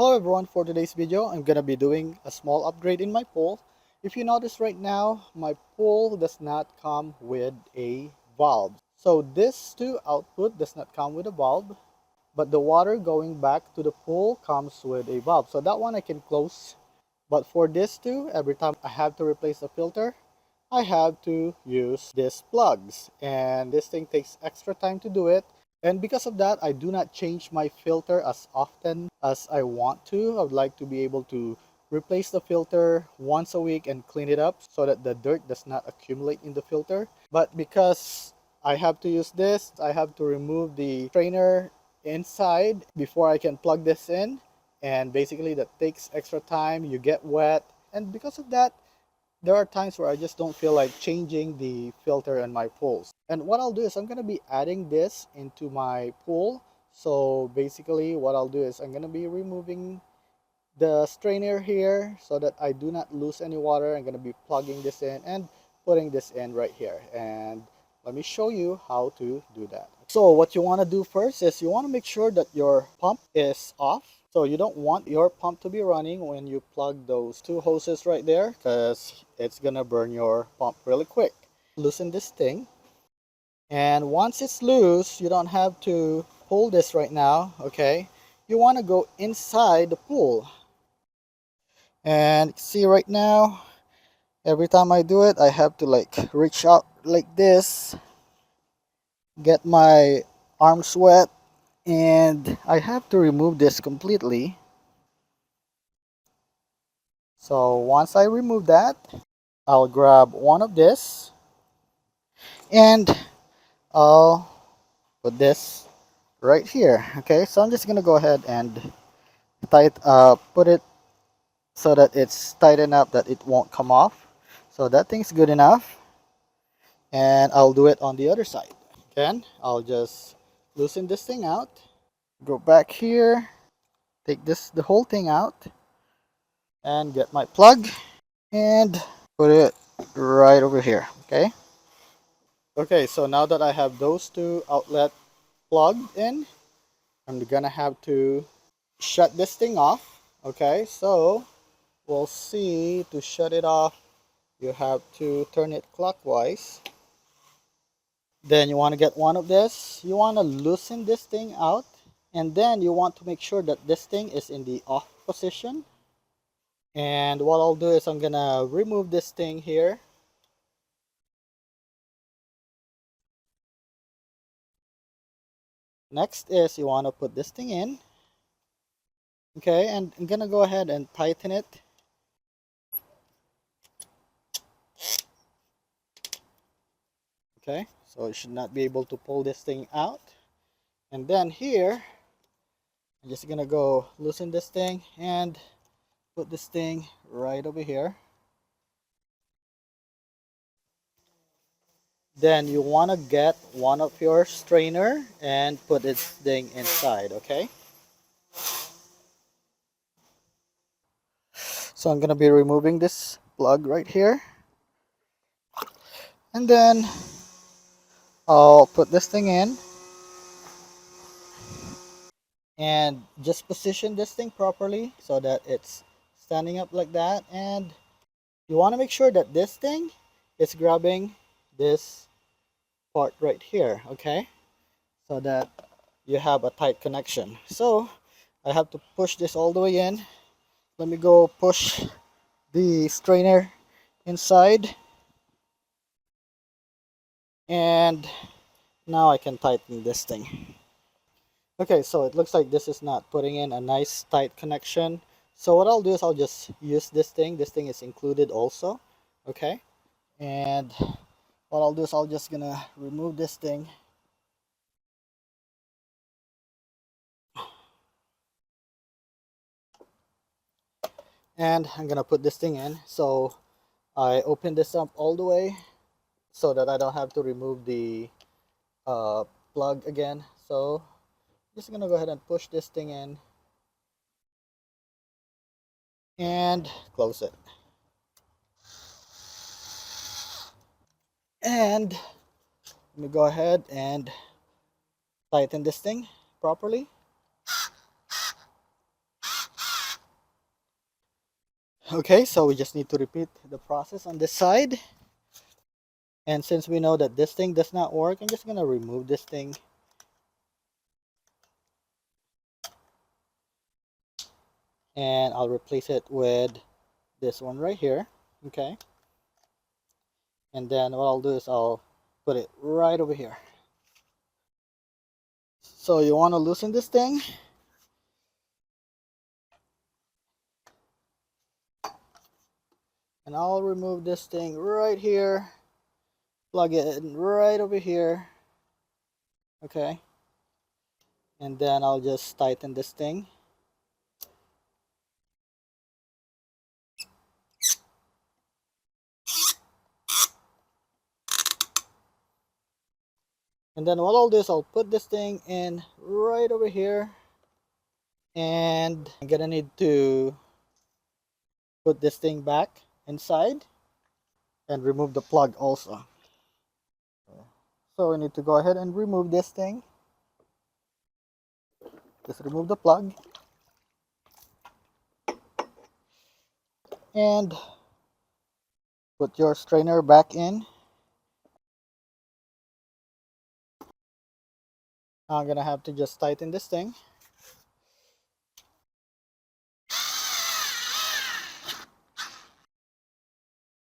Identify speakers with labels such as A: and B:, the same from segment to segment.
A: Hello everyone, for today's video I'm gonna be doing a small upgrade in my pool. If you notice right now, my pool does not come with a valve. So this two output does not come with a valve, but the water going back to the pool comes with a valve. So that one I can close. But for this two, every time I have to replace the filter, I have to use these plugs. And this thing takes extra time to do it. And because of that, I do not change my filter as often as I want to. I would like to be able to replace the filter once a week and clean it up so that the dirt does not accumulate in the filter. But because I have to use this, I have to remove the strainer inside before I can plug this in. And basically that takes extra time, you get wet. And because of that, there are times where I just don't feel like changing the filter in my pools. And what I'll do is I'm going to be adding this into my pool. So basically what I'll do is I'm going to be removing the strainer here so that I do not lose any water. I'm going to be plugging this in and putting this in right here. And let me show you how to do that. So what you want to do first is you want to make sure that your pump is off. So you don't want your pump to be running when you plug those two hoses right there, because it's gonna burn your pump really quick. Loosen this thing, and once it's loose, you don't have to pull this right now, okay? You want to go inside the pool. And see right now, every time I do it, I have to like reach out like this, get my arms wet, and I have to remove this completely. So once I remove that, I'll grab one of this and I'll put this right here. Okay, so I'm just gonna go ahead and put it so that it's tight enough that it won't come off. So that thing's good enough, and I'll do it on the other side. Again, I'll just loosen this thing out, go back here, take the whole thing out, and get my plug and put it right over here. Okay, so now that I have those two outlet plugged in, I'm gonna have to shut this thing off. Okay, so we'll see, to shut it off you have to turn it clockwise. Then you want to get one of this, you want to loosen this thing out, and then you want to make sure that this thing is in the off position. And what I'll do is I'm gonna remove this thing here. Next is you want to put this thing in. Okay, and I'm gonna go ahead and tighten it. Okay, so you should not be able to pull this thing out. And then here I'm just gonna go loosen this thing and put this thing right over here. Then you want to get one of your strainer and put this thing inside. Okay, so I'm gonna be removing this plug right here, and then I'll put this thing in and just position this thing properly so that it's standing up like that. And you want to make sure that this thing is grabbing this part right here, okay, so that you have a tight connection. So I have to push this all the way in. Let me go push the strainer inside, and now I can tighten this thing. Okay, so it looks like this is not putting in a nice tight connection. So what I'll do is I'll just use this thing. This thing is included also. Okay, and what I'll do is I'll just gonna remove this thing. And I'm gonna put this thing in. So I open this up all the way so that I don't have to remove the plug again. So just gonna go ahead and push this thing in and close it. And let me go ahead and tighten this thing properly. Okay, so we just need to repeat the process on this side. And since we know that this thing does not work, I'm just gonna remove this thing. And I'll replace it with this one right here. Okay. And then what I'll do is I'll put it right over here. So you want to loosen this thing. And I'll remove this thing right here. Plug it in right over here. Okay. And then I'll just tighten this thing. And then what I'll do is I'll put this thing in right over here. And I'm gonna need to put this thing back inside and remove the plug also. So we need to go ahead and remove this thing. Just remove the plug. And put your strainer back in. I'm gonna have to just tighten this thing.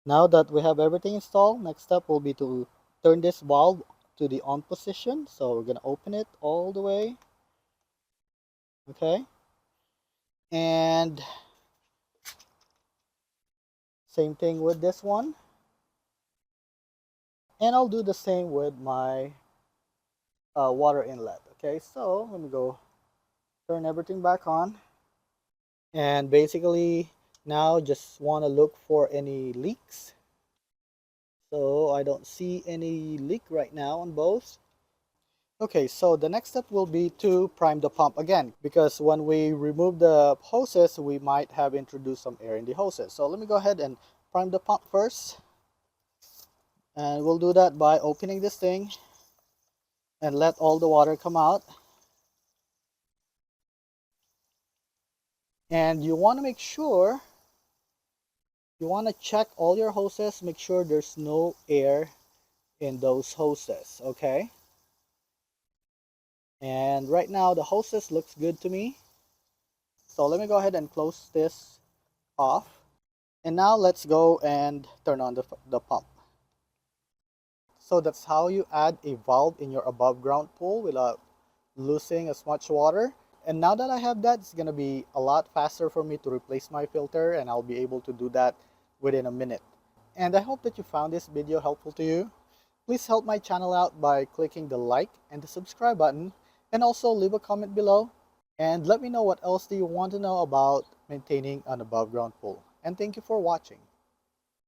A: Now that we have everything installed, next step will be to turn this valve to the on position. So we're gonna open it all the way. Okay. And same thing with this one. And I'll do the same with my water inlet. Okay, so let me go turn everything back on. And basically now just want to look for any leaks. So I don't see any leak right now on both. Okay, so the next step will be to prime the pump again, because when we remove the hoses, we might have introduced some air in the hoses. So let me go ahead and prime the pump first. And we'll do that by opening this thing and let all the water come out. And you want to make sure, you want to check all your hoses, make sure there's no air in those hoses, okay? And right now the hoses looks good to me. So let me go ahead and close this off. And now let's go and turn on the pump. So that's how you add a valve in your above ground pool without losing as much water. And now that I have that, it's going to be a lot faster for me to replace my filter, and I'll be able to do that within a minute. And I hope that you found this video helpful to you. Please help my channel out by clicking the like and the subscribe button, and also leave a comment below and let me know what else do you want to know about maintaining an above ground pool. And thank you for watching.